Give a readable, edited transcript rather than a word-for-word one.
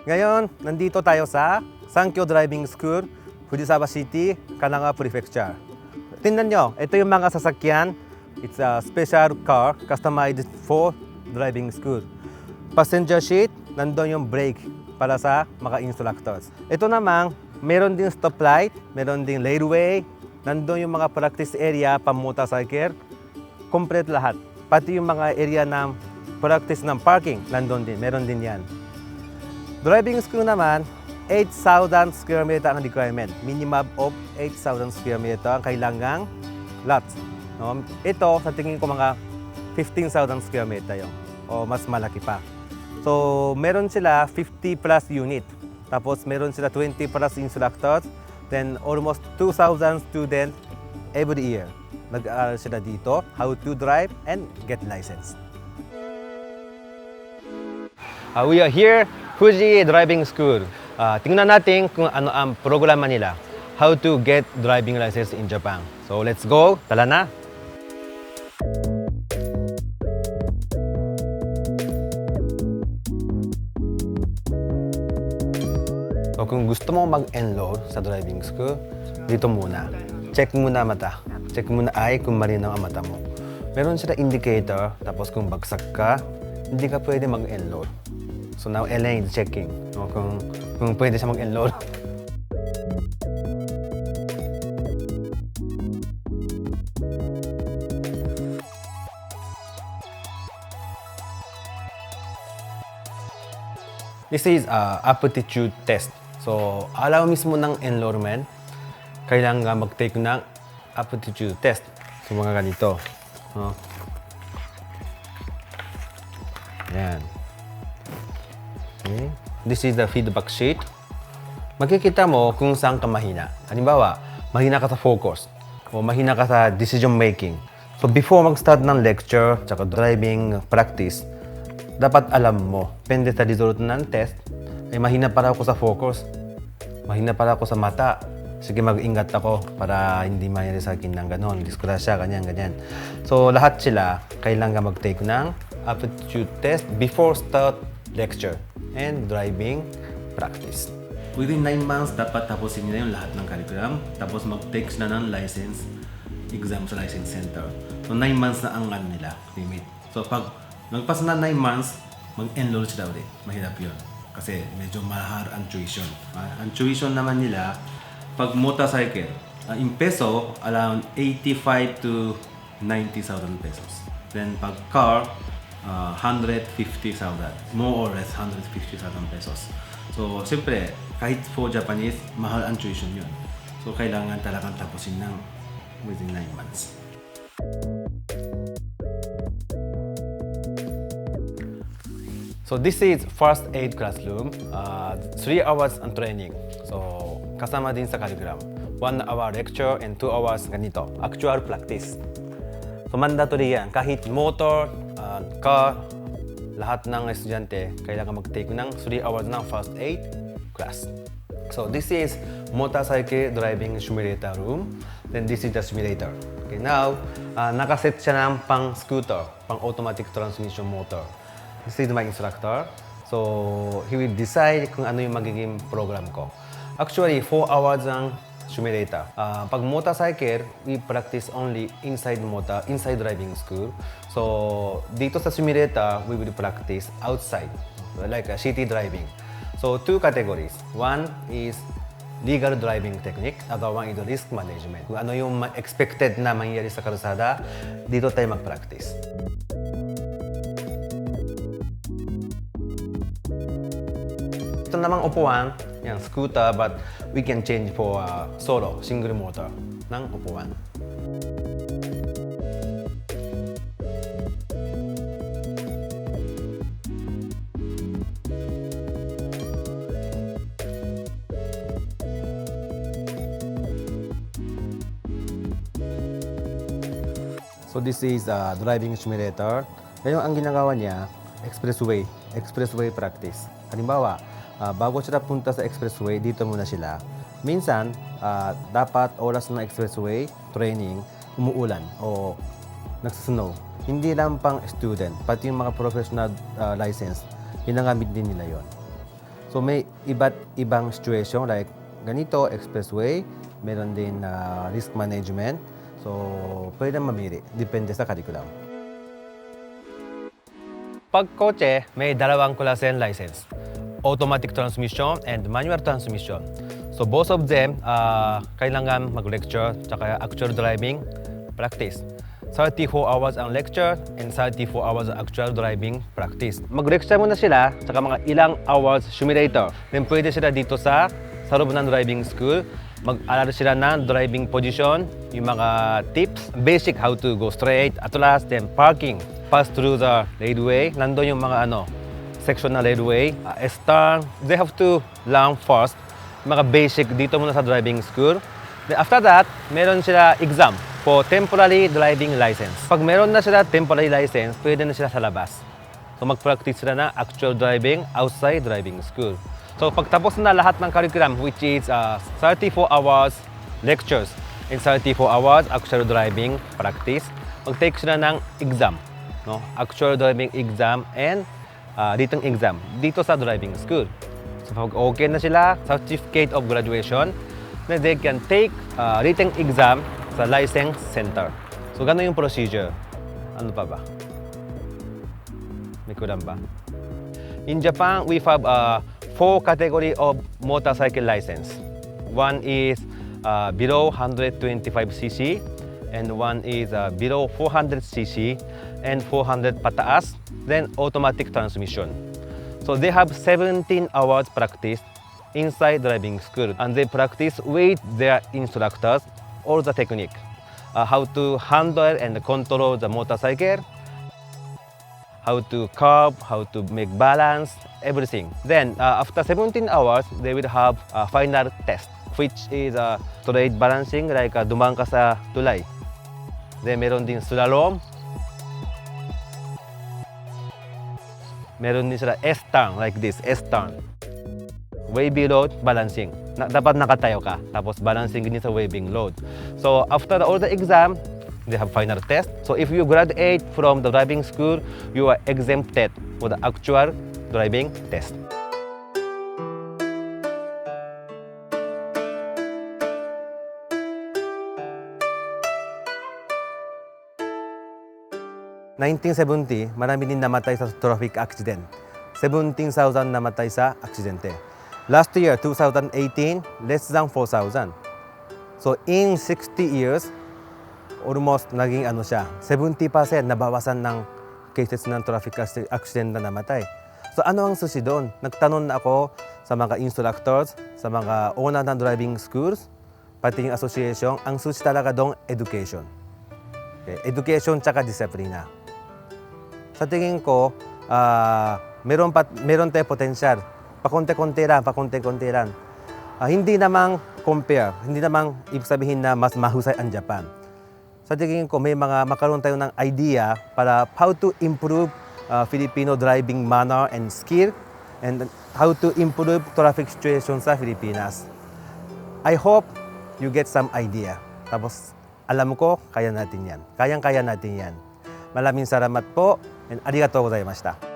Ngayon, nandito tayo sa Sankyo Driving School, Fujisawa City, Kanagawa Prefecture. Tingnan nyo, ito yung mga sasakyan. It's a special car customized for driving school. Passenger seat, nandun yung brake para sa mga instructors. Ito namang, meron din stoplight, meron din lairway, nandun yung mga practice area pa motorcycle. Complete lahat. Pati yung mga area ng practice ng parking, nandun din, meron din yan. Driving school naman, 8,000 square meter ang requirement. Minimum of 8,000 square meter ang kailangang lot. No? Ito, sa tingin ko mga 15,000 square meter yung, o mas malaki pa. So, meron sila 50 plus unit. Tapos, meron sila 20 plus instructors. Then, almost 2,000 students every year. Nag-aaral sila dito, how to drive and get license. We are here, Fuji Driving School. Tingnan natin kung ano ang programa nila. How to get driving license in Japan. So let's go, tala na! So kung gusto mo mag-enroll sa driving school, dito muna. Check muna mata. Check muna eye kung malinaw ang mata mo. Meron sila indicator, tapos kung bagsak ka, hindi ka pwede mag-enroll. So now Elaine is checking no, kung pwede siya mag-enroll. This is aptitude test. So alaw mismo ng enrollment, kailangan mag-take ng aptitude test. So mga ganito. No? Yan. Okay. This is the feedback sheet. Makikita mo kung saan ka mahina. Halimbawa, mahina ka sa focus o mahina ka sa decision making. So before mag-start ng lecture tsaka driving practice, dapat alam mo, depende sa result ng test, ay mahina para ako sa focus, mahina para ako sa mata. Sige, mag-ingat ako para hindi mangyari sa akin ng ganon, disgrasya, ganyan. So lahat sila kailangan mag-take ng aptitude test before start lecture and driving practice. Within 9 months, dapat tapusin nila yung lahat ng curriculum. Tapos mag-take na ng license exam sa license center. So 9 months na ang nila, limit. So pag nagpas na 9 months, mag-enroll sila ulit. Mahirap yun. Kasi medyo mahal ang tuition. Ang tuition naman nila, pag motorcycle, in peso, around 85 to 90,000 pesos. Then pag car, 150,000, more or less 150,000 pesos. So, siyempre, kahit for Japanese, mahal ang tuition yun. So, kailangan talagang tapusin ng within 9 months. So, this is first aid classroom. 3 hours ang training. So, kasama din sa curriculum. 1 hour lecture and 2 hours ganito, actual practice. So, mandatory yan. Kahit motor, car, lahat ng estudyante kailangan mag-take ng 3 hours ng first aid class. So this is motorcycle driving simulator room. Then this is the simulator. Okay, now, nakaset siya ng pang-scooter, pang-automatic transmission motor. This is my instructor. So he will decide kung ano yung magiging program ko. Actually, 4 hours ang simulator. Pag motorcycle, we practice only inside driving school. So, dito sa simulator, we will practice outside, like city driving. So, 2 categories. One is legal driving technique, other one is risk management. Kung ano yung expected na mangyari sa kalsada, dito tayo mag-practice. Ito namang upuan, yan, scooter, but we can change for solo, single motor ng upuan. So this is a driving simulator. Ngayon ang ginagawa niya, expressway practice. Halimbawa, bago sila punta sa expressway, dito muna sila. Minsan, dapat oras ng expressway training, umuulan o nagsasnow. Hindi lang pang student, pati yung mga professional license, ginagamit din nila yon. So may iba't ibang situation like ganito, expressway, meron din risk management. So pwede mamili, depende sa curriculum. Pag kotse, may dalawang klase license. Automatic transmission and manual transmission. So both of them, kailangan mag-lecture tsaka actual driving practice. 34 hours ang lecture and 34 hours ang actual driving practice. Mag-lecture muna sila tsaka mga ilang hours simulator. Then pwede sila dito sa loob ng driving school. Mag-aral sila ng driving position, yung mga tips, basic how to go straight, at last, then parking. Pass through the roadway. Nandun yung mga section na roadway. Start, they have to learn first mga basic dito muna sa driving school. Then after that, meron sila exam for temporary driving license. Pag meron na sila temporary license, pwede na sila sa labas. So mag-practice sila na actual driving outside driving school. So pagtapos na lahat ng curriculum, which is 34 hours lectures and 34 hours actual driving practice, mag-take sila ng exam. No? Actual driving exam and written exam dito sa driving school. So pag okay na sila, certificate of graduation, then they can take written exam sa license center. So gano'n yung procedure. Ano pa ba? May kulang ba? In Japan, we have 4 categories of motorcycle license. One is below 125cc, and one is below 400cc, and 400 pataas, then automatic transmission. So they have 17 hours practice inside driving school, and they practice with their instructors all the technique, how to handle and control the motorcycle, how to curve, how to make balance, everything. Then after 17 hours, they will have a final test, which is straight balancing, like dumaan ka sa tulay. Then meron din slalom. Meron din sila S-turn, like this, S-turn. Wavy load, balancing. Dapat nakatayo ka, tapos balancing din sa waving load. So after all the exam, they have final test. So if you graduate from the driving school, you are exempted for the actual driving test. In 1970, marami din namatay sa traffic accident. 17,000 namatay sa aksidente. Last year, 2018, less than 4,000. So in 60 years, almost naging 70% nabawasan ng cases ng traffic accident na namatay. So ano ang susi doon? Nagtanong na ako sa mga instructors, sa mga owner ng driving schools, pati yung association, ang susi talaga doon, education. Okay. Education tsaka disiplina. Sa tingin ko, meron tayong potential. Pakunti-kunti lang. Hindi namang compare, hindi namang ibig sabihin na mas mahusay ang Japan. Sa tingin ko, makaroon tayo ng idea para how to improve Filipino driving manner and skill, and how to improve traffic situation sa Pilipinas. I hope you get some idea. Tapos, alam ko, kaya natin yan. Kayang-kaya natin yan. Maraming salamat po, and arigatou gozaimashita.